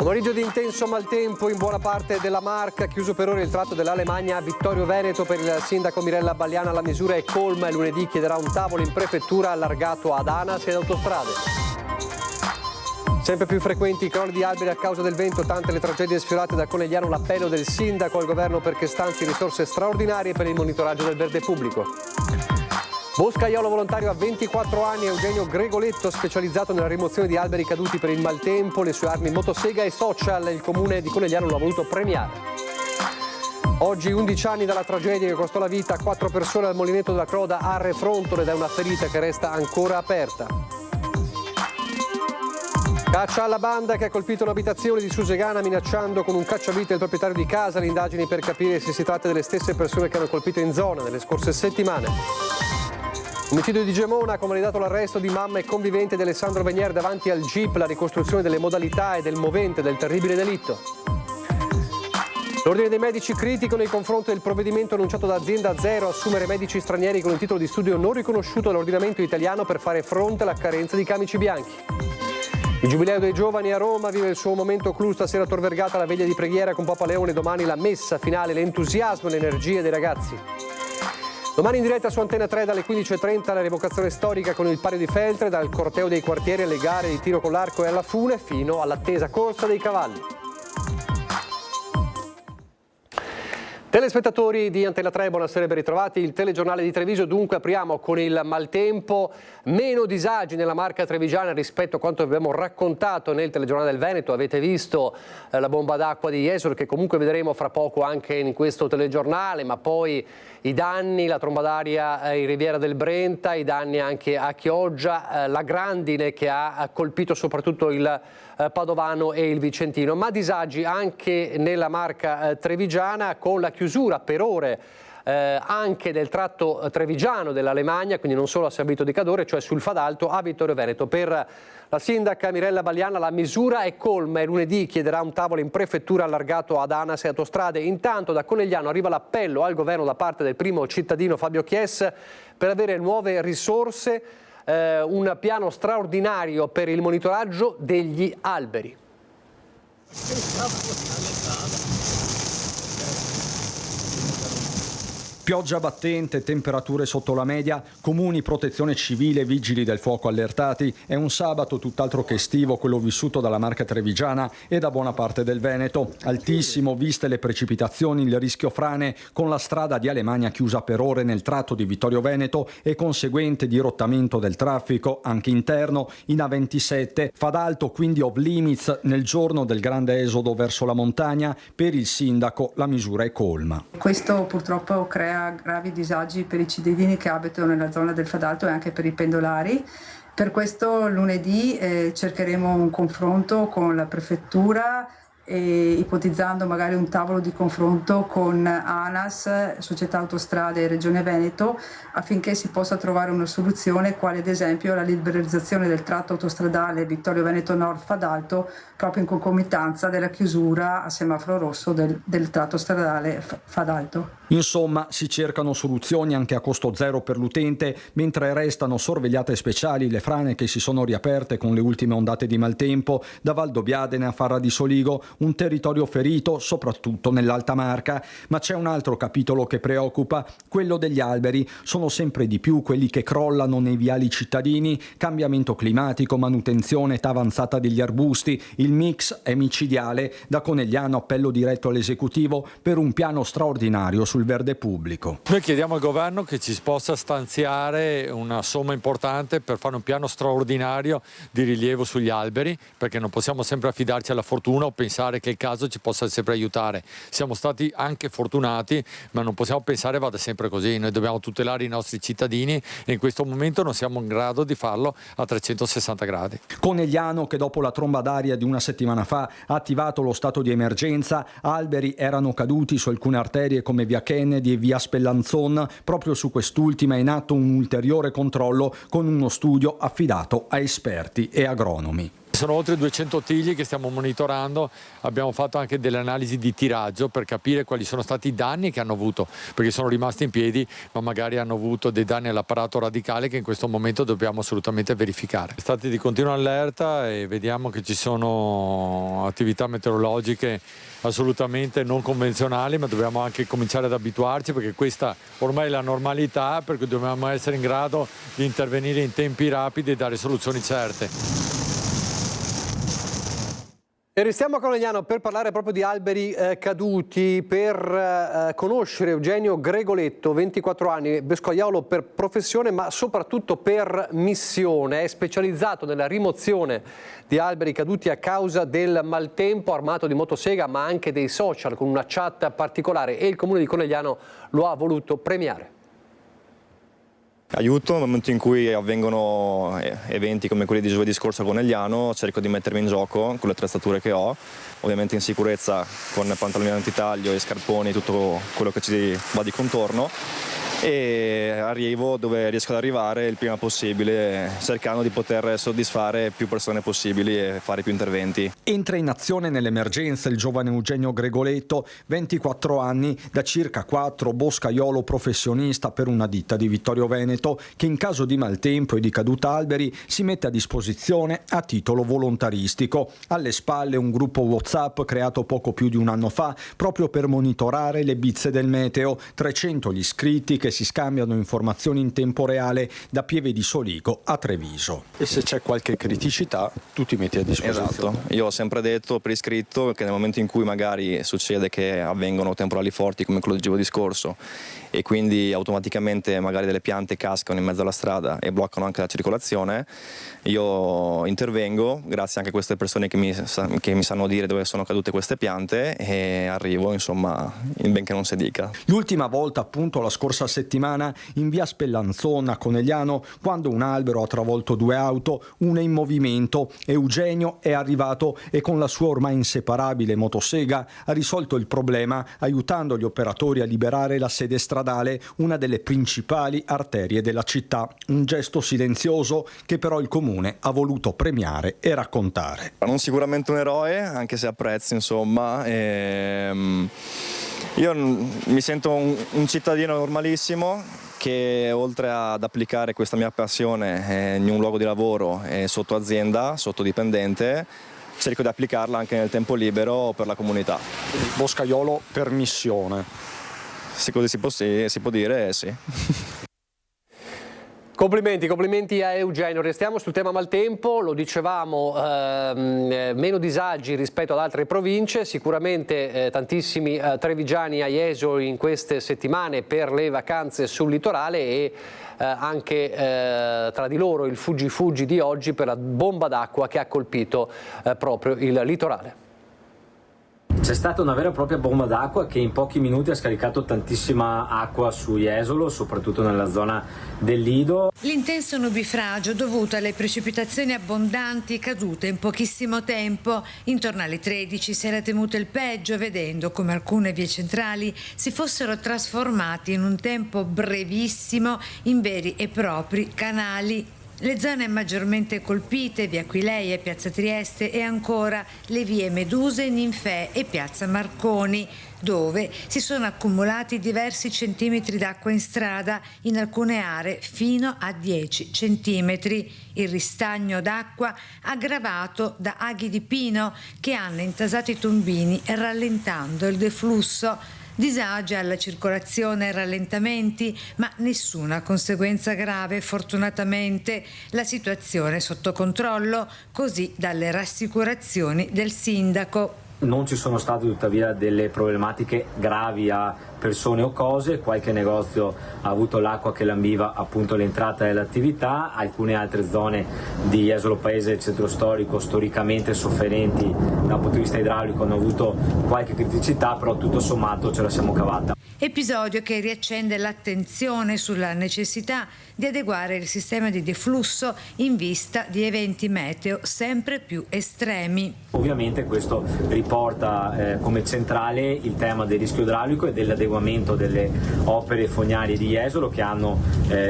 Pomeriggio di intenso maltempo in buona parte della Marca, chiuso per ora il tratto dell'Alemagna a Vittorio Veneto per il sindaco Mirella Balliana. La misura è colma e lunedì chiederà un tavolo in prefettura allargato ad ANAS e ad autostrade. Sempre più frequenti i crolli di alberi a causa del vento, tante le tragedie sfiorate da Conegliano. L'appello del sindaco al governo perché stanzi risorse straordinarie per il monitoraggio del verde pubblico. Boscaiolo volontario a 24 anni, Eugenio Gregoletto, specializzato nella rimozione di alberi caduti per il maltempo, le sue armi motosega e social, il comune di Conegliano lo ha voluto premiare. Oggi 11 anni dalla tragedia che costò la vita a 4 persone al Molinetto della Croda a Refrontole ed è una ferita che resta ancora aperta. Caccia alla banda che ha colpito un'abitazione di Susegana minacciando con un cacciavite il proprietario di casa. Le indagini per capire se si tratta delle stesse persone che hanno colpito in zona nelle scorse settimane. Omicidio di Gemona, convalidato l'arresto di mamma e convivente di Alessandro Venier davanti al GIP, la ricostruzione delle modalità e del movente del terribile delitto. L'Ordine dei Medici critico nei confronti del provvedimento annunciato da Azienda Zero, assumere medici stranieri con il titolo di studio non riconosciuto dall'ordinamento italiano per fare fronte alla carenza di camici bianchi. Il Giubileo dei Giovani a Roma vive il suo momento clou, stasera a Tor Vergata la veglia di preghiera con Papa Leone, domani la messa finale, l'entusiasmo e l'energia dei ragazzi. Domani in diretta su Antena 3 dalle 15.30 la rievocazione storica con il Palio di Feltre, dal corteo dei quartieri alle gare di tiro con l'arco e alla fune fino all'attesa corsa dei cavalli. Telespettatori di Antena 3, buonasera e ben ritrovati. Il telegiornale di Treviso, dunque apriamo con il maltempo, meno disagi nella Marca trevigiana rispetto a quanto abbiamo raccontato nel telegiornale del Veneto. Avete visto la bomba d'acqua di Jesolo che comunque vedremo fra poco anche in questo telegiornale, ma poi i danni, la tromba d'aria in Riviera del Brenta, i danni anche a Chioggia, la grandine che ha colpito soprattutto il Padovano e il Vicentino, ma disagi anche nella Marca trevigiana con la chiusura per ore anche del tratto trevigiano dell'Alemagna, quindi non solo a Sabito di Cadore, cioè sul Fadalto a Vittorio Veneto. Per la sindaca Mirella Balliana la misura è colma e lunedì chiederà un tavolo in prefettura allargato ad ANAS e autostrade. Intanto da Conegliano arriva l'appello al governo da parte del primo cittadino Fabio Chies per avere nuove risorse, un piano straordinario per il monitoraggio degli alberi. Pioggia battente, temperature sotto la media, comuni, protezione civile, vigili del fuoco allertati. È un sabato tutt'altro che estivo quello vissuto dalla Marca trevigiana e da buona parte del Veneto. Altissimo, viste le precipitazioni, il rischio frane, con la strada di Alemagna chiusa per ore nel tratto di Vittorio Veneto e conseguente dirottamento del traffico anche interno in A27. Fadalto quindi off limits nel giorno del grande esodo verso la montagna. Per il sindaco la misura è colma. Questo purtroppo crea gravi disagi per i cittadini che abitano nella zona del Fadalto e anche per i pendolari. Per questo lunedì cercheremo un confronto con la prefettura ipotizzando magari un tavolo di confronto con ANAS, Società Autostrade e Regione Veneto affinché si possa trovare una soluzione quale ad esempio la liberalizzazione del tratto autostradale Vittorio Veneto Nord Fadalto proprio in concomitanza della chiusura a semaforo rosso del tratto stradale Fadalto. Insomma, si cercano soluzioni anche a costo zero per l'utente, mentre restano sorvegliate speciali le frane che si sono riaperte con le ultime ondate di maltempo da Valdobbiadene a Farra di Soligo, un territorio ferito soprattutto nell'Alta Marca. Ma c'è un altro capitolo che preoccupa, quello degli alberi. Sono sempre di più quelli che crollano nei viali cittadini, cambiamento climatico, manutenzione, età avanzata degli arbusti, il mix è micidiale. Da Conegliano appello diretto all'esecutivo per un piano straordinario sul verde pubblico. Noi chiediamo al governo che ci possa stanziare una somma importante per fare un piano straordinario di rilievo sugli alberi, perché non possiamo sempre affidarci alla fortuna o pensare che il caso ci possa sempre aiutare. Siamo stati anche fortunati, ma non possiamo pensare vada sempre così. Noi dobbiamo tutelare i nostri cittadini e in questo momento non siamo in grado di farlo a 360 gradi. Conegliano, che dopo la tromba d'aria di una settimana fa ha attivato lo stato di emergenza, alberi erano caduti su alcune arterie come via Kennedy e via Spellanzon. Proprio su quest'ultima è in atto un ulteriore controllo con uno studio affidato a esperti e agronomi. Sono oltre 200 tigli che stiamo monitorando, abbiamo fatto anche delle analisi di tiraggio per capire quali sono stati i danni che hanno avuto, perché sono rimasti in piedi ma magari hanno avuto dei danni all'apparato radicale che in questo momento dobbiamo assolutamente verificare. Stati di continua allerta e vediamo che ci sono attività meteorologiche assolutamente non convenzionali, ma dobbiamo anche cominciare ad abituarci perché questa ormai è la normalità, perché dobbiamo essere in grado di intervenire in tempi rapidi e dare soluzioni certe. E restiamo a Conegliano per parlare proprio di alberi caduti, per conoscere Eugenio Gregoletto, 24 anni, boscaiolo per professione ma soprattutto per missione. È specializzato nella rimozione di alberi caduti a causa del maltempo, armato di motosega ma anche dei social con una chat particolare, e il comune di Conegliano lo ha voluto premiare. Aiuto nel momento in cui avvengono eventi come quelli di giovedì scorso a Conegliano, cerco di mettermi in gioco con le attrezzature che ho, ovviamente in sicurezza con pantaloni antitaglio e scarponi, tutto quello che ci va di contorno, e arrivo dove riesco ad arrivare il prima possibile, cercando di poter soddisfare più persone possibili e fare più interventi. Entra in azione nell'emergenza il giovane Eugenio Gregoletto, 24 anni, da circa 4, boscaiolo professionista per una ditta di Vittorio Veneto, che in caso di maltempo e di caduta alberi si mette a disposizione a titolo volontaristico. Alle spalle un gruppo WhatsApp creato poco più di un anno fa proprio per monitorare le bizze del meteo, 300 gli iscritti che si scambiano informazioni in tempo reale da Pieve di Soligo a Treviso. E se c'è qualche criticità tu ti metti a disposizione. Esatto, io ho sempre detto per iscritto che nel momento in cui magari succede che avvengono temporali forti come quello di giovedì scorso e quindi automaticamente magari delle piante cascano in mezzo alla strada e bloccano anche la circolazione, io intervengo grazie anche a queste persone che mi sanno dire dove sono cadute queste piante e arrivo, insomma, in ben che non si dica. L'ultima volta, appunto, la scorsa settimana in via Spellanzona a Conegliano, quando un albero ha travolto 2 auto, una in movimento. Eugenio è arrivato e con la sua ormai inseparabile motosega ha risolto il problema, aiutando gli operatori a liberare la sede stradale, una delle principali arterie della città. Un gesto silenzioso che però il comune ha voluto premiare e raccontare. Non sicuramente un eroe, anche se apprezzo, insomma. Io mi sento un cittadino normalissimo che, oltre ad applicare questa mia passione in un luogo di lavoro sotto azienda, sotto dipendente, cerco di applicarla anche nel tempo libero per la comunità. Quindi boscaiolo per missione. Se così si può dire, sì. Complimenti a Eugenio. Restiamo sul tema maltempo, lo dicevamo, meno disagi rispetto ad altre province, sicuramente tantissimi trevigiani a Jesolo in queste settimane per le vacanze sul litorale e anche tra di loro il fuggi di oggi per la bomba d'acqua che ha colpito proprio il litorale. C'è stata una vera e propria bomba d'acqua che in pochi minuti ha scaricato tantissima acqua su Jesolo, soprattutto nella zona del Lido. L'intenso nubifragio dovuto alle precipitazioni abbondanti cadute in pochissimo tempo. Intorno alle 13 si era temuto il peggio, vedendo come alcune vie centrali si fossero trasformate in un tempo brevissimo in veri e propri canali. Le zone maggiormente colpite, via Aquileia e piazza Trieste, e ancora le vie Meduse, Ninfee e piazza Marconi, dove si sono accumulati diversi centimetri d'acqua in strada, in alcune aree fino a 10 centimetri. Il ristagno d'acqua aggravato da aghi di pino che hanno intasato i tombini, rallentando il deflusso. Disagi alla circolazione e rallentamenti, ma nessuna conseguenza grave, fortunatamente. La situazione è sotto controllo, così dalle rassicurazioni del sindaco. Non ci sono state tuttavia delle problematiche gravi a persone o cose, qualche negozio ha avuto l'acqua che lambiva appunto l'entrata dell'attività, alcune altre zone di Jesolo Paese e il centro storico storicamente sofferenti dal punto di vista idraulico hanno avuto qualche criticità, però tutto sommato ce la siamo cavata. Episodio che riaccende l'attenzione sulla necessità di adeguare il sistema di deflusso in vista di eventi meteo sempre più estremi. Ovviamente questo riporta porta come centrale il tema del rischio idraulico e dell'adeguamento delle opere fognarie di Jesolo che hanno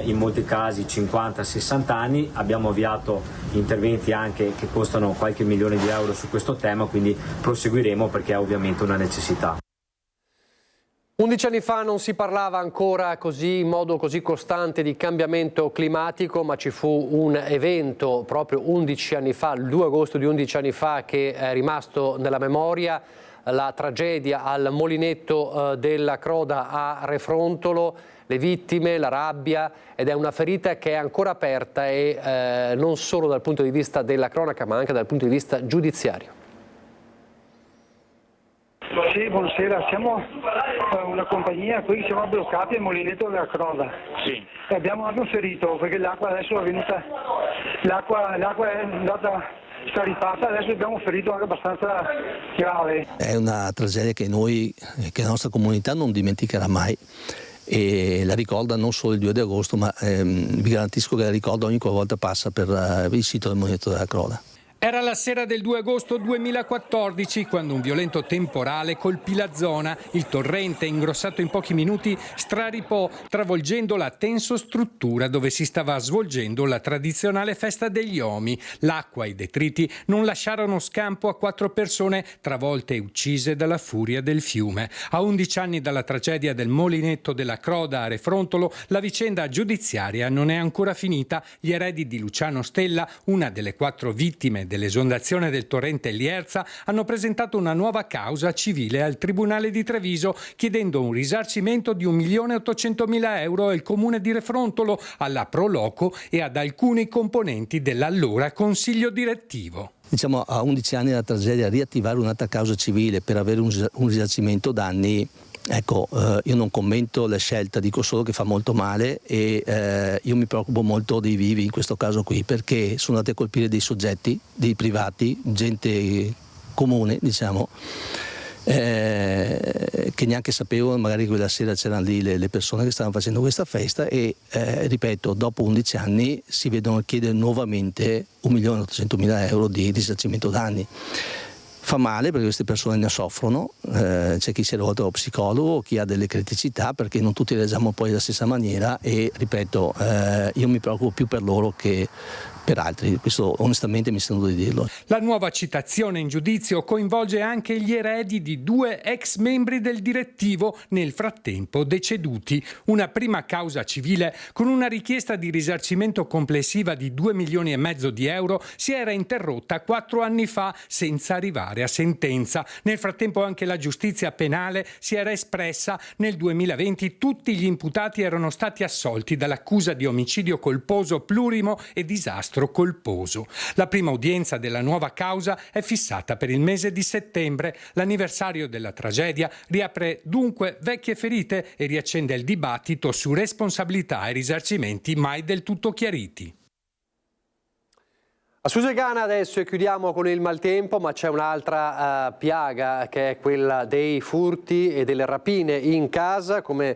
in molti casi 50-60 anni. Abbiamo avviato interventi anche che costano qualche milione di euro su questo tema, quindi proseguiremo perché è ovviamente una necessità. 11 anni fa non si parlava ancora così, in modo così costante di cambiamento climatico, ma ci fu un evento proprio 11 anni fa, il 2 agosto di 11 anni fa, che è rimasto nella memoria, la tragedia al molinetto della Croda a Refrontolo, le vittime, la rabbia, ed è una ferita che è ancora aperta e non solo dal punto di vista della cronaca ma anche dal punto di vista giudiziario. Sì, buonasera, siamo una compagnia qui che siamo bloccati al molinetto della Croda. Sì. E abbiamo anche un ferito perché l'acqua adesso è venuta, l'acqua è andata scaricata, adesso abbiamo un ferito anche abbastanza grave. È una tragedia che la nostra comunità non dimenticherà mai e la ricorda non solo il 2 di agosto, ma vi garantisco che la ricorda ogni volta passa per il sito del molinetto della Croda. Era la sera del 2 agosto 2014 quando un violento temporale colpì la zona. Il torrente, ingrossato in pochi minuti, straripò travolgendo la tensostruttura dove si stava svolgendo la tradizionale festa degli Omi. L'acqua e i detriti non lasciarono scampo a 4 persone travolte e uccise dalla furia del fiume. A 11 anni dalla tragedia del molinetto della Croda a Refrontolo, la vicenda giudiziaria non è ancora finita. Gli eredi di Luciano Stella, una delle 4 vittime dell'esondazione del torrente Lierza, hanno presentato una nuova causa civile al Tribunale di Treviso chiedendo un risarcimento di 1.800.000 euro al comune di Refrontolo, alla Pro Loco e ad alcuni componenti dell'allora Consiglio direttivo. Diciamo, a 11 anni dalla tragedia, riattivare un'altra causa civile per avere un risarcimento danni. Ecco, io non commento la scelta, dico solo che fa molto male e io mi preoccupo molto dei vivi in questo caso qui, perché sono andati a colpire dei soggetti, dei privati, gente comune, diciamo, che neanche sapevano, magari quella sera c'erano lì le persone che stavano facendo questa festa e, ripeto, dopo 11 anni si vedono chiedere nuovamente 1.800.000 euro di risarcimento danni. Fa male perché queste persone ne soffrono, c'è chi si è rivolto allo psicologo, chi ha delle criticità, perché non tutti reagiamo poi alla stessa maniera e, ripeto, io mi preoccupo più per loro che per altri, questo onestamente mi sento di dirlo. La nuova citazione in giudizio coinvolge anche gli eredi di 2 ex membri del direttivo, nel frattempo deceduti. Una prima causa civile con una richiesta di risarcimento complessiva di 2,5 milioni di euro si era interrotta 4 anni fa senza arrivare a sentenza. Nel frattempo anche la giustizia penale si era espressa. Nel 2020 tutti gli imputati erano stati assolti dall'accusa di omicidio colposo plurimo e disastro colposo. La prima udienza della nuova causa è fissata per il mese di settembre. L'anniversario della tragedia riapre dunque vecchie ferite e riaccende il dibattito su responsabilità e risarcimenti mai del tutto chiariti. A Susegana adesso chiudiamo con il maltempo, ma c'è un'altra piaga che è quella dei furti e delle rapine in casa, come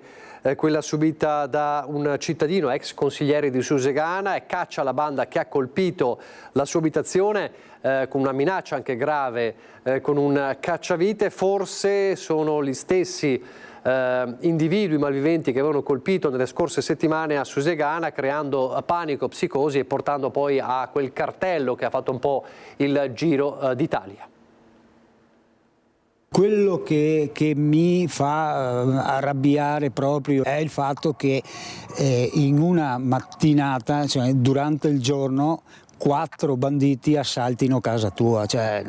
quella subita da un cittadino, ex consigliere di Susegana, e caccia alla banda che ha colpito la sua abitazione con una minaccia anche grave, con un cacciavite. Forse sono gli stessi individui malviventi che avevano colpito nelle scorse settimane a Susegana, creando panico, psicosi e portando poi a quel cartello che ha fatto un po' il giro d'Italia. Quello che mi fa arrabbiare proprio è il fatto che in una mattinata, cioè durante il giorno, 4 banditi assaltino casa tua, cioè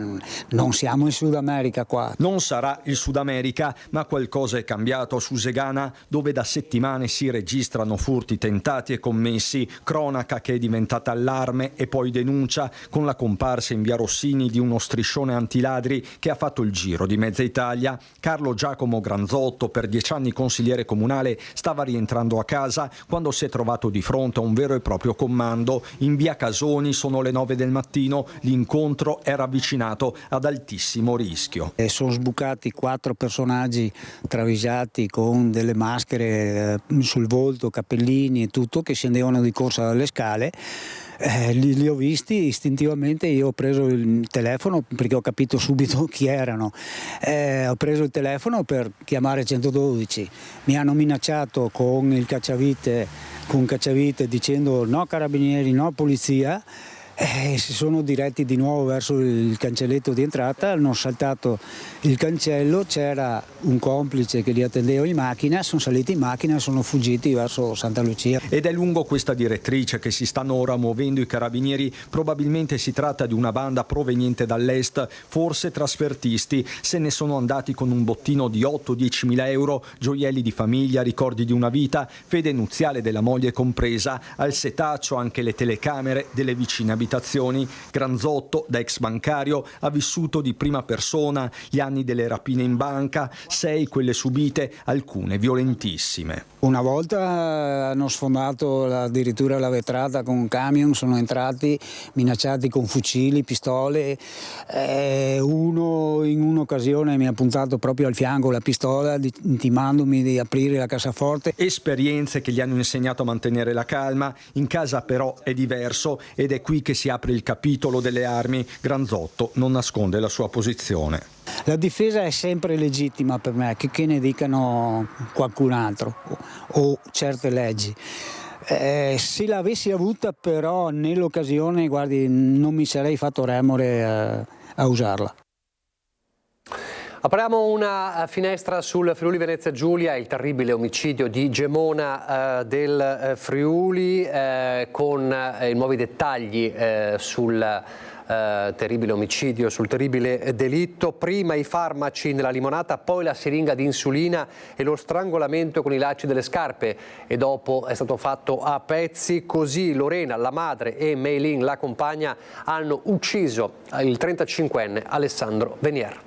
non siamo in Sud America qua. Non sarà il Sud America, ma qualcosa è cambiato a Susegana, dove da settimane si registrano furti tentati e commessi, cronaca che è diventata allarme e poi denuncia, con la comparsa in via Rossini di uno striscione antiladri che ha fatto il giro di mezza Italia. Carlo Giacomo Granzotto, per 10 anni consigliere comunale, stava rientrando a casa quando si è trovato di fronte a un vero e proprio comando. In via Casoni, sono le 9 del mattino, l'incontro era avvicinato ad altissimo rischio. Sono sbucati 4 personaggi travisati con delle maschere sul volto, cappellini e tutto, che scendevano di corsa dalle scale. Li ho visti istintivamente, io ho preso il telefono perché ho capito subito chi erano, ho preso il telefono per chiamare 112, mi hanno minacciato con il cacciavite dicendo no carabinieri, no polizia. Si sono diretti di nuovo verso il cancelletto di entrata, hanno saltato il cancello, c'era un complice che li attendeva in macchina, sono saliti in macchina e sono fuggiti verso Santa Lucia. Ed è lungo questa direttrice che si stanno ora muovendo i carabinieri, probabilmente si tratta di una banda proveniente dall'est, forse trasfertisti, se ne sono andati con un bottino di 8-10 mila euro, gioielli di famiglia, ricordi di una vita, fede nuziale della moglie compresa, al setaccio anche le telecamere delle vicine abitazioni. Granzotto, da ex bancario, ha vissuto di prima persona gli anni delle rapine in banca, 6 quelle subite, alcune violentissime. Una volta hanno sfondato addirittura la vetrata con un camion, sono entrati minacciati con fucili, pistole, uno in un'occasione mi ha puntato proprio al fianco la pistola intimandomi di aprire la cassaforte. Esperienze che gli hanno insegnato a mantenere la calma, in casa però è diverso ed è qui che si apre il capitolo delle armi. Granzotto non nasconde la sua posizione. La difesa è sempre legittima per me, che ne dicano qualcun altro o certe leggi. Se l'avessi avuta però nell'occasione, guardi, non mi sarei fatto remore a usarla. Apriamo una finestra sul Friuli Venezia Giulia, il terribile omicidio di Gemona del Friuli, con i nuovi dettagli sul terribile omicidio, sul terribile delitto. Prima i farmaci nella limonata, poi la siringa di insulina e lo strangolamento con i lacci delle scarpe, e dopo è stato fatto a pezzi. Così Lorena, la madre, e Meilin, la compagna, hanno ucciso il 35enne Alessandro Venier.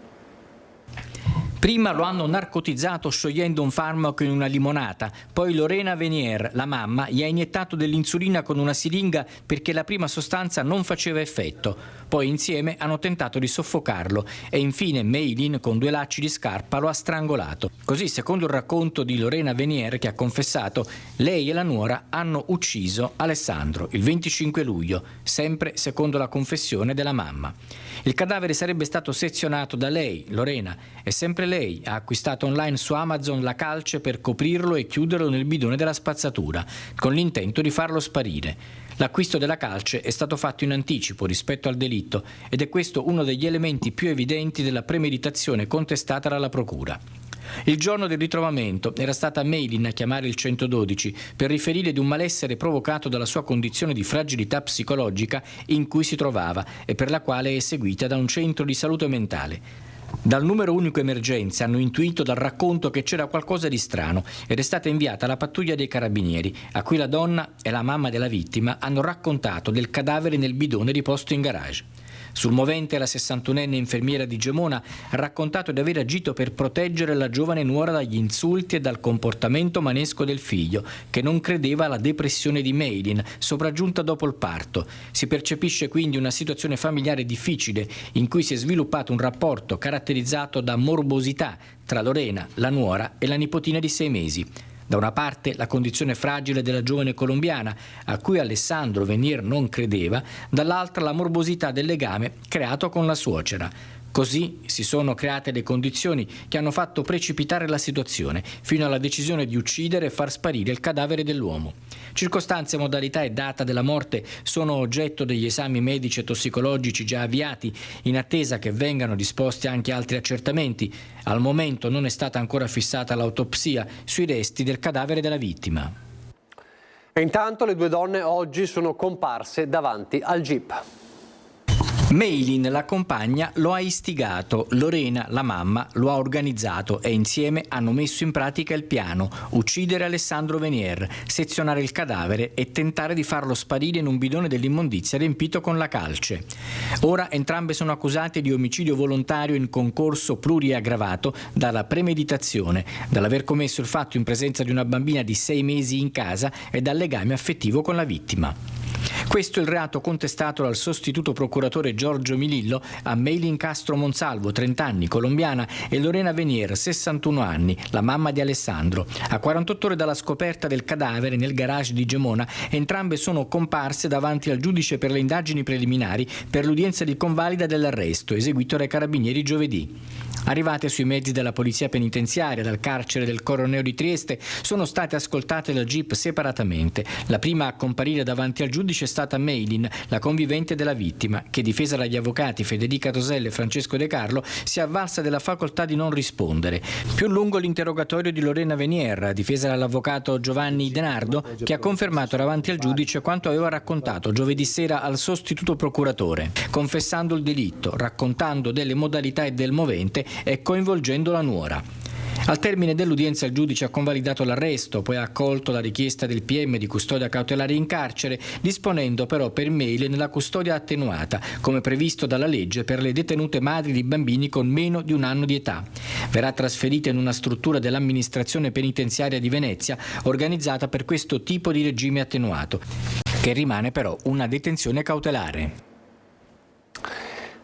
Prima lo hanno narcotizzato sciogliendo un farmaco in una limonata, poi Lorena Venier, la mamma, gli ha iniettato dell'insulina con una siringa perché la prima sostanza non faceva effetto. Poi insieme hanno tentato di soffocarlo e infine Meilin con 2 lacci di scarpa lo ha strangolato. Così, secondo il racconto di Lorena Venier, che ha confessato, lei e la nuora hanno ucciso Alessandro il 25 luglio, sempre secondo la confessione della mamma. Il cadavere sarebbe stato sezionato da lei, Lorena, e sempre lei ha acquistato online su Amazon la calce per coprirlo e chiuderlo nel bidone della spazzatura, con l'intento di farlo sparire. L'acquisto della calce è stato fatto in anticipo rispetto al delitto ed è questo uno degli elementi più evidenti della premeditazione contestata dalla procura. Il giorno del ritrovamento era stata Meilin a chiamare il 112 per riferire di un malessere provocato dalla sua condizione di fragilità psicologica in cui si trovava e per la quale è seguita da un centro di salute mentale. Dal numero unico emergenze hanno intuito dal racconto che c'era qualcosa di strano ed è stata inviata la pattuglia dei carabinieri, a cui la donna e la mamma della vittima hanno raccontato del cadavere nel bidone riposto in garage. Sul movente la 61enne infermiera di Gemona ha raccontato di aver agito per proteggere la giovane nuora dagli insulti e dal comportamento manesco del figlio, che non credeva alla depressione di Meilin, sopraggiunta dopo il parto. Si percepisce quindi una situazione familiare difficile in cui si è sviluppato un rapporto caratterizzato da morbosità tra Lorena, la nuora e la nipotina di 6 mesi. Da una parte la condizione fragile della giovane colombiana, a cui Alessandro Venier non credeva, dall'altra la morbosità del legame creato con la suocera. Così si sono create le condizioni che hanno fatto precipitare la situazione, fino alla decisione di uccidere e far sparire il cadavere dell'uomo. Circostanze, modalità e data della morte sono oggetto degli esami medici e tossicologici già avviati, in attesa che vengano disposti anche altri accertamenti. Al momento non è stata ancora fissata l'autopsia sui resti del cadavere della vittima. E intanto le 2 donne oggi sono comparse davanti al GIP. Meilin, la compagna, lo ha istigato, Lorena, la mamma, lo ha organizzato e insieme hanno messo in pratica il piano: uccidere Alessandro Venier, sezionare il cadavere e tentare di farlo sparire in un bidone dell'immondizia riempito con la calce. Ora entrambe sono accusate di omicidio volontario in concorso pluriaggravato dalla premeditazione, dall'aver commesso il fatto in presenza di una bambina di 6 mesi in casa e dal legame affettivo con la vittima. Questo è il reato contestato dal sostituto procuratore Giorgio Milillo a Meilin Castro Monsalvo, 30 anni, colombiana, e Lorena Venier, 61 anni, la mamma di Alessandro. A 48 ore dalla scoperta del cadavere nel garage di Gemona, entrambe sono comparse davanti al giudice per le indagini preliminari per l'udienza di convalida dell'arresto eseguito dai carabinieri giovedì. Arrivate sui mezzi della polizia penitenziaria dal carcere del Coroneo di Trieste, sono state ascoltate dal GIP separatamente. La prima a comparire davanti al giudice è stata Meilin, la convivente della vittima, che, difesa dagli avvocati Federica Toselle e Francesco De Carlo, si è avvalsa della facoltà di non rispondere. Più lungo l'interrogatorio di Lorena Venier, difesa dall'avvocato Giovanni Denardo, che ha confermato davanti al giudice quanto aveva raccontato giovedì sera al sostituto procuratore, confessando il delitto, raccontando delle modalità e del movente e coinvolgendo la nuora. Al termine dell'udienza il giudice ha convalidato l'arresto, poi ha accolto la richiesta del PM di custodia cautelare in carcere, disponendo però per Meilin la custodia attenuata, come previsto dalla legge per le detenute madri di bambini con meno di 1 anno di età. Verrà trasferita in una struttura dell'amministrazione penitenziaria di Venezia, organizzata per questo tipo di regime attenuato, che rimane però una detenzione cautelare.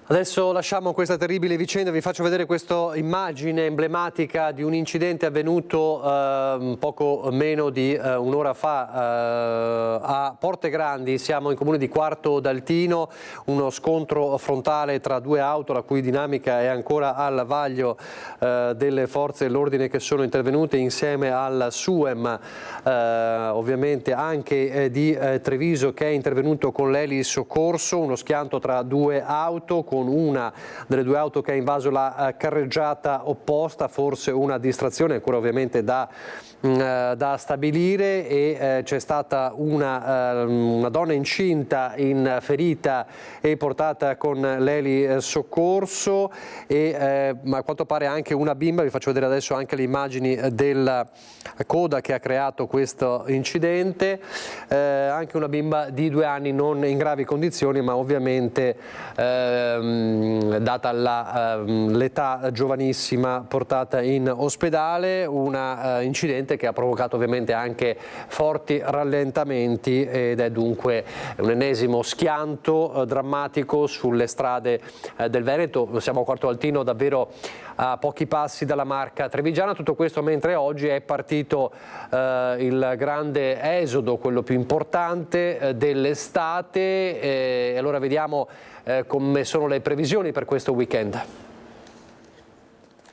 Adesso lasciamo questa terribile vicenda, vi faccio vedere questa immagine emblematica di un incidente avvenuto poco meno di un'ora fa a Porte Grandi. Siamo in comune di Quarto d'Altino, uno scontro frontale tra 2 auto la cui dinamica è ancora al vaglio delle forze dell'ordine che sono intervenute insieme al SUEM, ovviamente anche di Treviso, che è intervenuto con l'eli soccorso. Uno schianto tra 2 auto, con una delle 2 auto che ha invaso la carreggiata opposta, forse una distrazione ancora ovviamente da stabilire, e c'è stata una donna incinta in ferita e portata con l'eli soccorso, e a quanto pare anche una bimba. Vi faccio vedere adesso anche le immagini della coda che ha creato questo incidente, anche una bimba di 2 anni non in gravi condizioni, ma ovviamente data l'età giovanissima portata in ospedale. Un incidente che ha provocato ovviamente anche forti rallentamenti ed è dunque un ennesimo schianto drammatico sulle strade del Veneto. Siamo a Quarto d'Altino, davvero a pochi passi dalla Marca trevigiana. Tutto questo mentre oggi è partito il grande esodo, quello più importante dell'estate, e allora vediamo come sono le previsioni per questo weekend.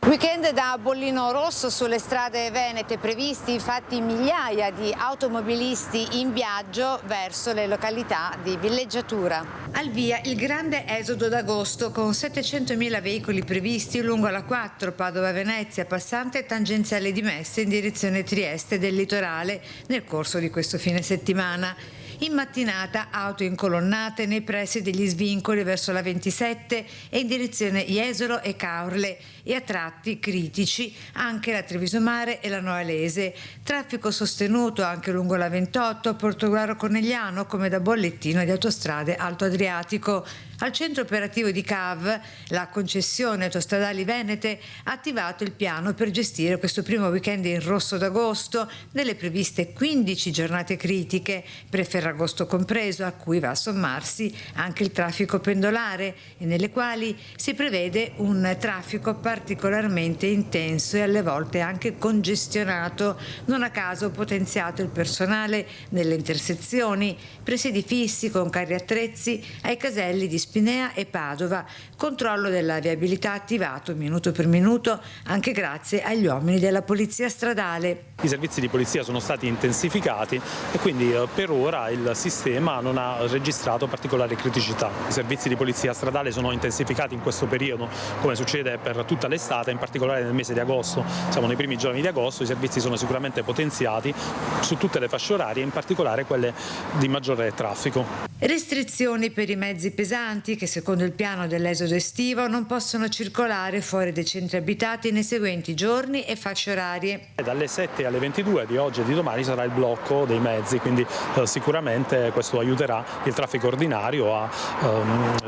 Weekend da bollino rosso sulle strade venete, previsti infatti migliaia di automobilisti in viaggio verso le località di villeggiatura. Al via il grande esodo d'agosto con 700.000 veicoli previsti lungo la 4 Padova-Venezia, passante tangenziale di Messe in direzione Trieste del litorale nel corso di questo fine settimana. In mattinata auto incolonnate nei pressi degli svincoli verso la 27 e in direzione Jesolo e Caorle, e a tratti critici anche la Treviso Mare e la Noalese. Traffico sostenuto anche lungo la 28 Portogruaro Conegliano, come da bollettino di Autostrade Alto Adriatico. Al centro operativo di CAV, la concessione autostradali venete ha attivato il piano per gestire questo primo weekend in rosso d'agosto nelle previste 15 giornate critiche, per Ferragosto compreso, a cui va a sommarsi anche il traffico pendolare, e nelle quali si prevede un traffico particolarmente intenso e alle volte anche congestionato. Non a caso potenziato il personale nelle intersezioni, presidi fissi con carri attrezzi ai caselli di Spinea e Padova, controllo della viabilità attivato minuto per minuto anche grazie agli uomini della polizia stradale. I servizi di polizia sono stati intensificati e quindi per ora il sistema non ha registrato particolari criticità. I servizi di polizia stradale sono intensificati in questo periodo, come succede per tutta l'estate, in particolare nel mese di agosto. Siamo nei primi giorni di agosto, i servizi sono sicuramente potenziati su tutte le fasce orarie, in particolare quelle di maggiore traffico. Restrizioni per i mezzi pesanti che secondo il piano dell'esodo estivo non possono circolare fuori dai centri abitati nei seguenti giorni e fasce orarie. Dalle 7 alle 22 di oggi e di domani sarà il blocco dei mezzi, quindi sicuramente questo aiuterà il traffico ordinario a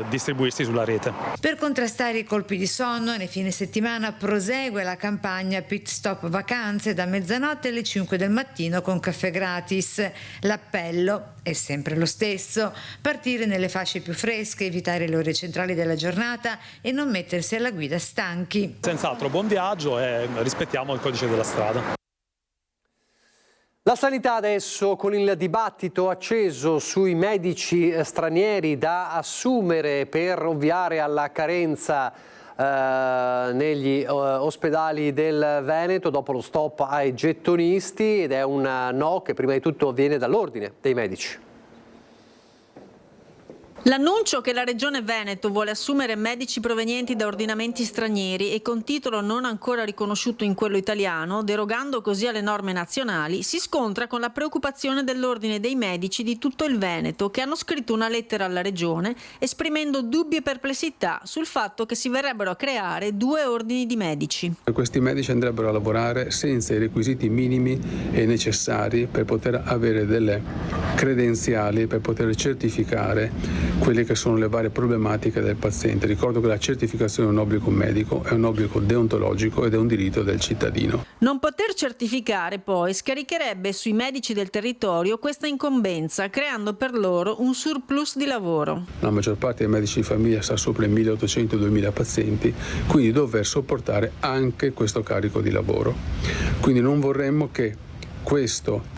distribuirsi sulla rete. Per contrastare i colpi di sonno, nei fine settimana prosegue la campagna Pit Stop Vacanze da mezzanotte alle 5 del mattino con caffè gratis. L'appello è sempre lo stesso: partire nelle fasce più fresche, evitare le ore centrali della giornata e non mettersi alla guida stanchi. Senz'altro buon viaggio e rispettiamo il codice della strada. La sanità adesso, con il dibattito acceso sui medici stranieri da assumere per ovviare alla carenza negli ospedali del Veneto dopo lo stop ai gettonisti, ed è un no che prima di tutto viene dall'ordine dei medici. L'annuncio che la Regione Veneto vuole assumere medici provenienti da ordinamenti stranieri e con titolo non ancora riconosciuto in quello italiano, derogando così alle norme nazionali, si scontra con la preoccupazione dell'Ordine dei Medici di tutto il Veneto, che hanno scritto una lettera alla Regione esprimendo dubbi e perplessità sul fatto che si verrebbero a creare 2 ordini di medici. Questi medici andrebbero a lavorare senza i requisiti minimi e necessari per poter avere delle credenziali, per poter certificare quelle che sono le varie problematiche del paziente. Ricordo che la certificazione è un obbligo medico, è un obbligo deontologico ed è un diritto del cittadino. Non poter certificare poi scaricherebbe sui medici del territorio questa incombenza, creando per loro un surplus di lavoro. La maggior parte dei medici di famiglia sta sopra i 1.800-2.000 pazienti, quindi dover sopportare anche questo carico di lavoro. Quindi non vorremmo che questo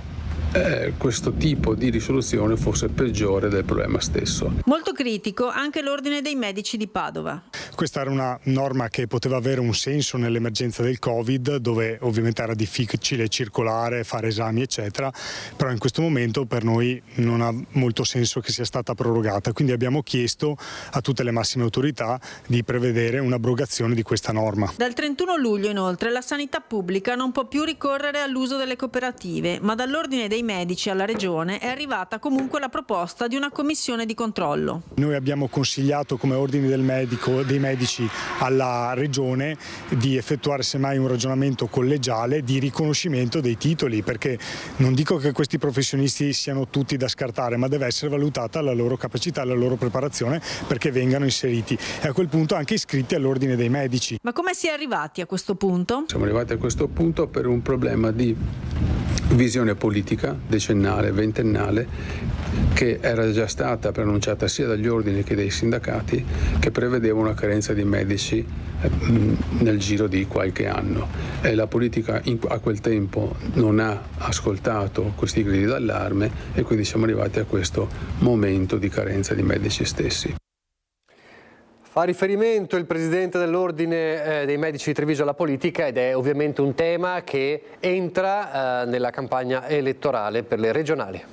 tipo di risoluzione fosse peggiore del problema stesso. Molto critico anche l'Ordine dei Medici di Padova. Questa era una norma che poteva avere un senso nell'emergenza del Covid, dove ovviamente era difficile circolare, fare esami eccetera, però in questo momento per noi non ha molto senso che sia stata prorogata, quindi abbiamo chiesto a tutte le massime autorità di prevedere un'abrogazione di questa norma. Dal 31 luglio inoltre la sanità pubblica non può più ricorrere all'uso delle cooperative, ma dall'Ordine dei Medici alla Regione è arrivata comunque la proposta di una commissione di controllo. Noi abbiamo consigliato come Ordine dei Medici alla Regione di effettuare semmai un ragionamento collegiale di riconoscimento dei titoli, perché non dico che questi professionisti siano tutti da scartare, ma deve essere valutata la loro capacità, la loro preparazione perché vengano inseriti e a quel punto anche iscritti all'Ordine dei Medici. Ma come si è arrivati a questo punto? Siamo arrivati a questo punto per un problema di visione politica decennale, ventennale, che era già stata preannunciata sia dagli ordini che dai sindacati, che prevedeva una carenza di medici nel giro di qualche anno. E la politica a quel tempo non ha ascoltato questi gridi d'allarme e quindi siamo arrivati a questo momento di carenza di medici stessi. Fa riferimento il presidente dell'Ordine dei Medici di Treviso alla politica, ed è ovviamente un tema che entra nella campagna elettorale per le regionali.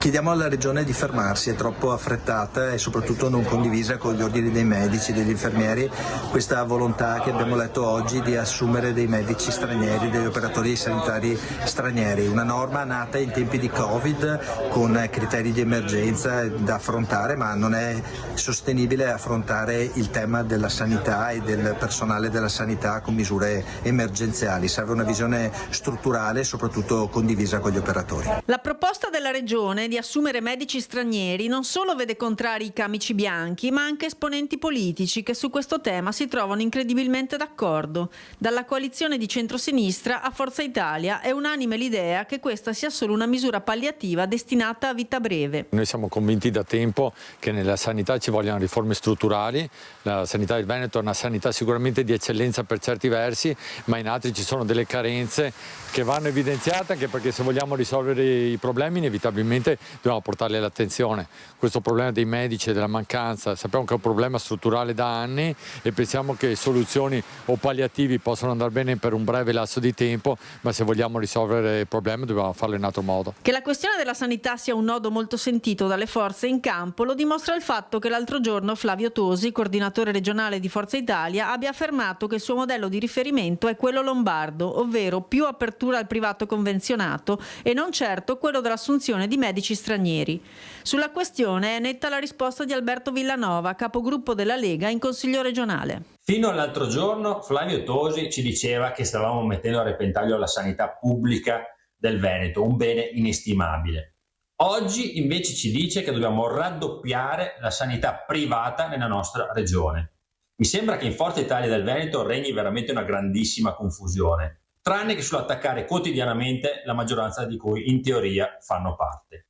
Chiediamo alla Regione di fermarsi, è troppo affrettata e soprattutto non condivisa con gli ordini dei medici, degli infermieri, questa volontà che abbiamo letto oggi di assumere dei medici stranieri, degli operatori sanitari stranieri. Una norma nata in tempi di Covid con criteri di emergenza da affrontare, ma non è sostenibile affrontare il tema della sanità e del personale della sanità con misure emergenziali. Serve una visione strutturale e soprattutto condivisa con gli operatori. La proposta della Regione di assumere medici stranieri non solo vede contrari i camici bianchi, ma anche esponenti politici che su questo tema si trovano incredibilmente d'accordo. Dalla coalizione di centrosinistra a Forza Italia è unanime l'idea che questa sia solo una misura palliativa destinata a vita breve. Noi siamo convinti da tempo che nella sanità ci vogliono riforme strutturali. La sanità del Veneto è una sanità sicuramente di eccellenza per certi versi, ma in altri ci sono delle carenze che vanno evidenziate, anche perché se vogliamo risolvere i problemi inevitabilmente dobbiamo portarli all'attenzione. Questo problema dei medici e della mancanza sappiamo che è un problema strutturale da anni e pensiamo che soluzioni o palliativi possano andare bene per un breve lasso di tempo, ma se vogliamo risolvere il problema dobbiamo farlo in altro modo. Che la questione della sanità sia un nodo molto sentito dalle forze in campo lo dimostra il fatto che l'altro giorno Flavio Tosi, coordinatore regionale di Forza Italia, abbia affermato che il suo modello di riferimento è quello lombardo, ovvero più apertura al privato convenzionato e non certo quello dell'assunzione di medici stranieri. Sulla questione è netta la risposta di Alberto Villanova, capogruppo della Lega in Consiglio regionale. Fino all'altro giorno Flavio Tosi ci diceva che stavamo mettendo a repentaglio la sanità pubblica del Veneto, un bene inestimabile. Oggi invece ci dice che dobbiamo raddoppiare la sanità privata nella nostra regione. Mi sembra che in Forza Italia del Veneto regni veramente una grandissima confusione, tranne che sull'attaccare quotidianamente la maggioranza di cui in teoria fanno parte.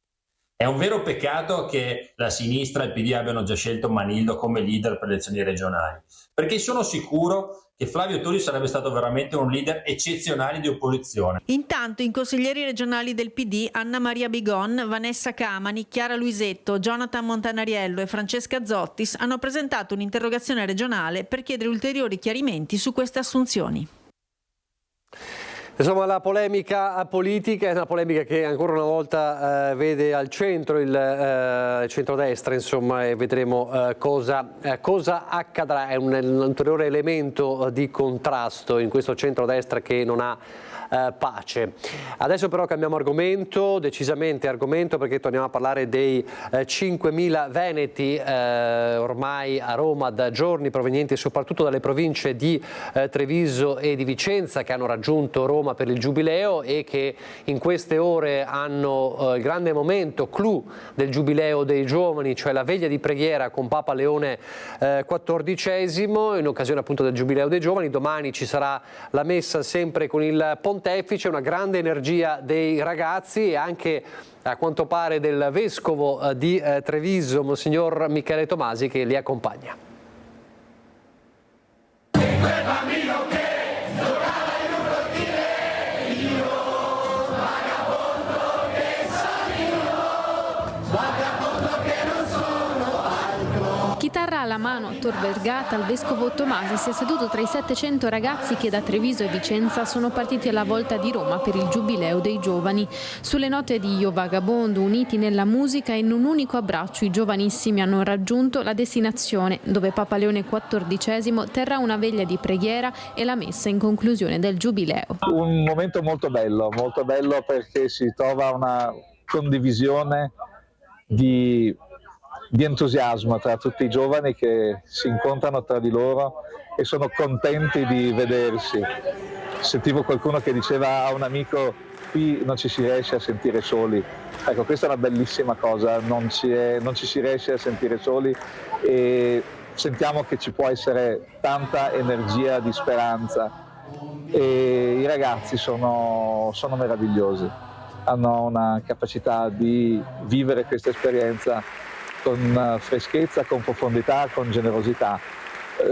È un vero peccato che la sinistra e il PD abbiano già scelto Manildo come leader per le elezioni regionali, perché sono sicuro che Flavio Tosi sarebbe stato veramente un leader eccezionale di opposizione. Intanto, i consiglieri regionali del PD, Anna Maria Bigon, Vanessa Camani, Chiara Luisetto, Jonathan Montanariello e Francesca Zottis hanno presentato un'interrogazione regionale per chiedere ulteriori chiarimenti su queste assunzioni. Insomma, la polemica politica è una polemica che ancora una volta vede al centro il centrodestra, insomma, e vedremo cosa accadrà. È un ulteriore elemento di contrasto in questo centrodestra che non ha pace. Adesso però cambiamo argomento, decisamente argomento, perché torniamo a parlare dei 5.000 veneti ormai a Roma da giorni, provenienti soprattutto dalle province di Treviso e di Vicenza, che hanno raggiunto Roma per il Giubileo e che in queste ore hanno il grande momento clou del Giubileo dei Giovani, cioè la veglia di preghiera con Papa Leone XIV in occasione appunto del Giubileo dei Giovani. Domani ci sarà la messa sempre con il Pontefice, una grande energia dei ragazzi e anche a quanto pare del vescovo di Treviso, Monsignor Michele Tomasi, che li accompagna. Chitarra alla mano, a Tor Vergata, il vescovo Tomasi si è seduto tra i 700 ragazzi che da Treviso e Vicenza sono partiti alla volta di Roma per il Giubileo dei Giovani. Sulle note di Io Vagabondo, uniti nella musica e in un unico abbraccio, i giovanissimi hanno raggiunto la destinazione, dove Papa Leone XIV terrà una veglia di preghiera e la messa in conclusione del Giubileo. Un momento molto bello perché si trova una condivisione di entusiasmo tra tutti i giovani che si incontrano tra di loro e sono contenti di vedersi. Sentivo qualcuno che diceva a un amico: qui non ci si riesce a sentire soli. Ecco, questa è una bellissima cosa, non ci si riesce a sentire soli e sentiamo che ci può essere tanta energia di speranza e i ragazzi sono meravigliosi, hanno una capacità di vivere questa esperienza con freschezza, con profondità, con generosità.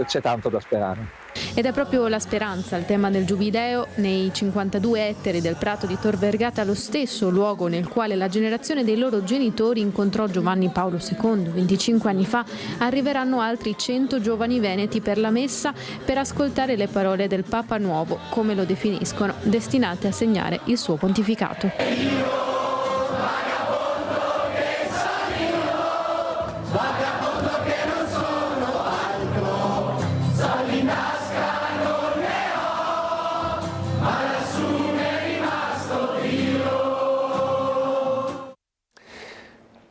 C'è tanto da sperare. Ed è proprio la speranza il tema del Giubileo. Nei 52 ettari del prato di Tor Vergata, lo stesso luogo nel quale la generazione dei loro genitori incontrò Giovanni Paolo II 25 anni fa, arriveranno altri 100 giovani veneti per la messa per ascoltare le parole del Papa Nuovo, come lo definiscono, destinate a segnare il suo pontificato.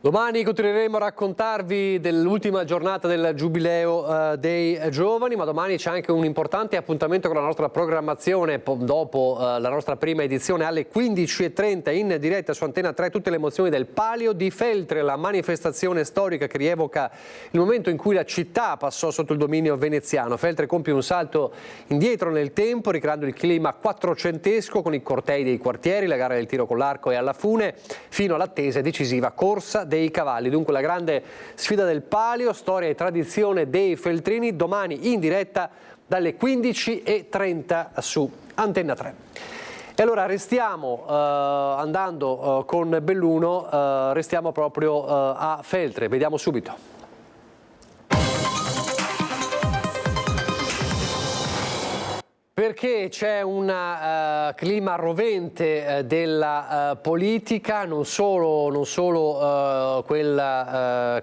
Domani continueremo a raccontarvi dell'ultima giornata del Giubileo dei Giovani, ma domani c'è anche un importante appuntamento con la nostra programmazione. Dopo la nostra prima edizione alle 15:30 in diretta su Antenna 3, tutte le emozioni del Palio di Feltre, la manifestazione storica che rievoca il momento in cui la città passò sotto il dominio veneziano. Feltre compie un salto indietro nel tempo, ricreando il clima quattrocentesco con i cortei dei quartieri, la gara del tiro con l'arco e alla fune, fino all'attesa e decisiva corsa dei cavalli. Dunque la grande sfida del Palio, storia e tradizione dei feltrini, domani in diretta dalle 15:30 su Antenna 3. E allora restiamo andando con Belluno, restiamo proprio a Feltre, vediamo subito. Perché c'è un clima rovente della politica, non solo quel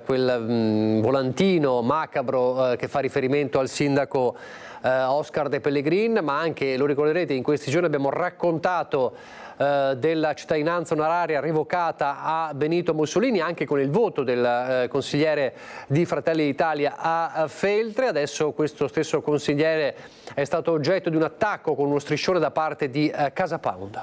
volantino macabro che fa riferimento al sindaco Oscar De Pellegrin, ma anche, lo ricorderete, in questi giorni abbiamo raccontato della cittadinanza onoraria revocata a Benito Mussolini, anche con il voto del consigliere di Fratelli d'Italia a Feltre. Adesso questo stesso consigliere è stato oggetto di un attacco con uno striscione da parte di Casa Pound.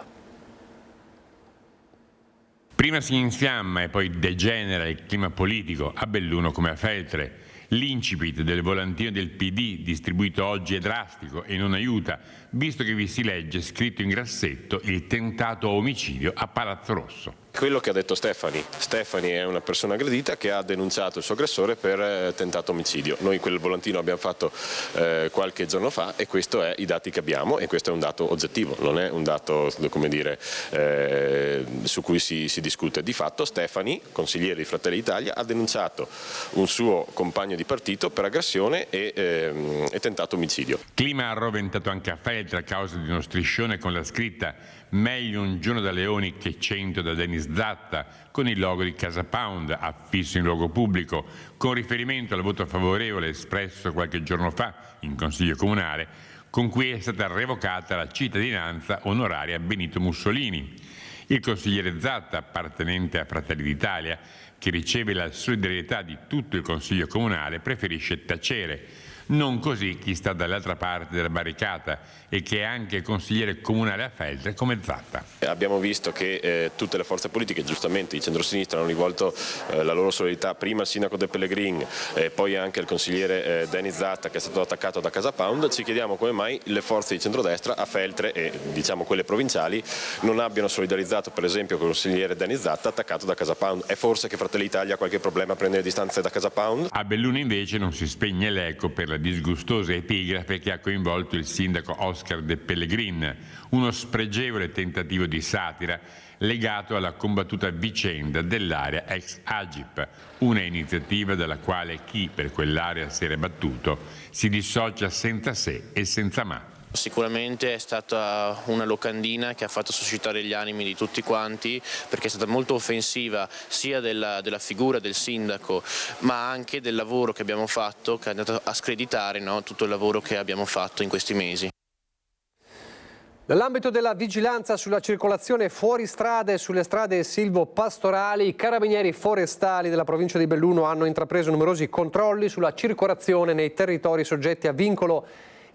Prima si infiamma e poi degenera il clima politico a Belluno come a Feltre. L'incipit del volantino del PD distribuito oggi è drastico e non aiuta, visto che vi si legge scritto in grassetto il tentato omicidio a Palazzo Rosso. Quello che ha detto Stefani è una persona aggredita che ha denunciato il suo aggressore per tentato omicidio. Noi quel volantino abbiamo fatto qualche giorno fa e questo è i dati che abbiamo e questo è un dato oggettivo, non è un dato, come dire, su cui si discute. Di fatto Stefani, consigliere di Fratelli d'Italia, ha denunciato un suo compagno di partito per aggressione e tentato omicidio. Clima arroventato anche a Feltre a causa di uno striscione con la scritta "Meglio un giorno da Leoni che 100 da Dennis Zatta", con il logo di Casa Pound affisso in luogo pubblico, con riferimento al voto favorevole espresso qualche giorno fa in Consiglio Comunale, con cui è stata revocata la cittadinanza onoraria a Benito Mussolini. Il consigliere Zatta, appartenente a Fratelli d'Italia, che riceve la solidarietà di tutto il Consiglio Comunale, preferisce tacere. Non così chi sta dall'altra parte della barricata e che è anche consigliere comunale a Feltre come Zatta. Abbiamo visto che tutte le forze politiche, giustamente di centrosinistra, hanno rivolto la loro solidarietà prima al sindaco De Pellegrin e poi anche al consigliere Dennis Zatta, che è stato attaccato da Casa Pound. Ci chiediamo come mai le forze di centrodestra a Feltre e diciamo quelle provinciali non abbiano solidarizzato per esempio con il consigliere Dennis Zatta attaccato da Casa Pound. È forse che Fratelli d'Italia ha qualche problema a prendere distanze da Casa Pound? A Belluno invece non si spegne l'eco per la disgustosa epigrafe che ha coinvolto il sindaco Oscar De Pellegrin, uno spregevole tentativo di satira legato alla combattuta vicenda dell'area ex Agip, una iniziativa dalla quale chi per quell'area si era battuto si dissocia senza se e senza ma. Sicuramente è stata una locandina che ha fatto suscitare gli animi di tutti quanti, perché è stata molto offensiva sia della figura del sindaco ma anche del lavoro che abbiamo fatto, che è andato a screditare, no, tutto il lavoro che abbiamo fatto in questi mesi. Nell'ambito della vigilanza sulla circolazione fuori strada e sulle strade silvopastorali, i carabinieri forestali della provincia di Belluno hanno intrapreso numerosi controlli sulla circolazione nei territori soggetti a vincolo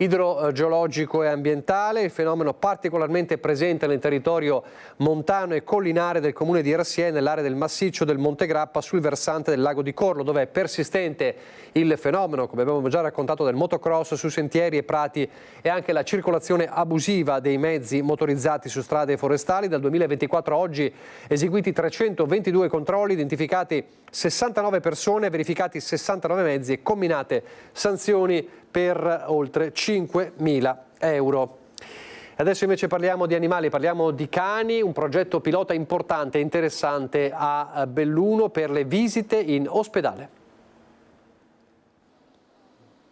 idrogeologico e ambientale, il fenomeno particolarmente presente nel territorio montano e collinare del comune di Ersie, nell'area del massiccio del Monte Grappa sul versante del lago di Corlo, dove è persistente il fenomeno, come abbiamo già raccontato, del motocross su sentieri e prati e anche la circolazione abusiva dei mezzi motorizzati su strade forestali. Dal 2024 a oggi eseguiti 322 controlli, identificati 69 persone, verificati 69 mezzi e comminate sanzioni per oltre 5.000 euro. Adesso invece parliamo di animali, parliamo di cani, un progetto pilota importante e interessante a Belluno per le visite in ospedale.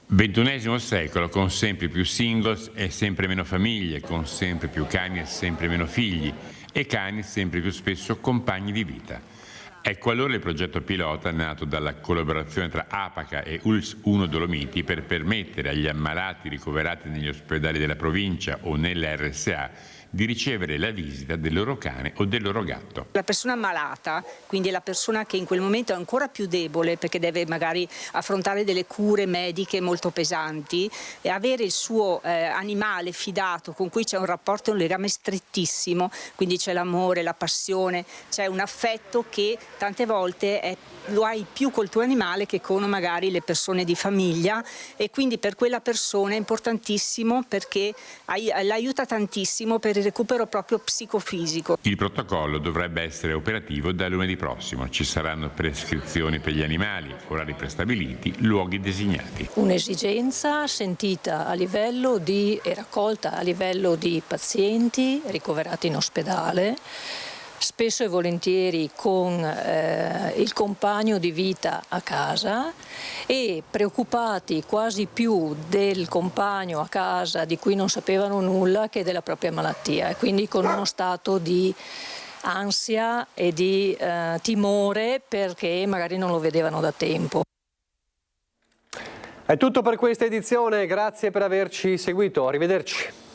XXI secolo, con sempre più singles e sempre meno famiglie, con sempre più cani e sempre meno figli, e cani sempre più spesso compagni di vita. Ecco allora il progetto pilota nato dalla collaborazione tra APACA e ULS 1 Dolomiti per permettere agli ammalati ricoverati negli ospedali della provincia o nelle RSA di ricevere la visita del loro cane o del loro gatto. La persona malata, quindi è la persona che in quel momento è ancora più debole perché deve magari affrontare delle cure mediche molto pesanti, e avere il suo animale fidato con cui c'è un rapporto, un legame strettissimo, quindi c'è l'amore, la passione, c'è un affetto che tante volte lo hai più col tuo animale che con magari le persone di famiglia, e quindi per quella persona è importantissimo perché l'aiuta tantissimo per il recupero proprio psicofisico. Il protocollo dovrebbe essere operativo da lunedì prossimo. Ci saranno prescrizioni per gli animali, orari prestabiliti, luoghi designati. Un'esigenza sentita a livello e raccolta a livello di pazienti ricoverati in ospedale, spesso e volentieri con il compagno di vita a casa, e preoccupati quasi più del compagno a casa di cui non sapevano nulla che della propria malattia, e quindi con uno stato di ansia e di timore perché magari non lo vedevano da tempo. È tutto per questa edizione, grazie per averci seguito, arrivederci.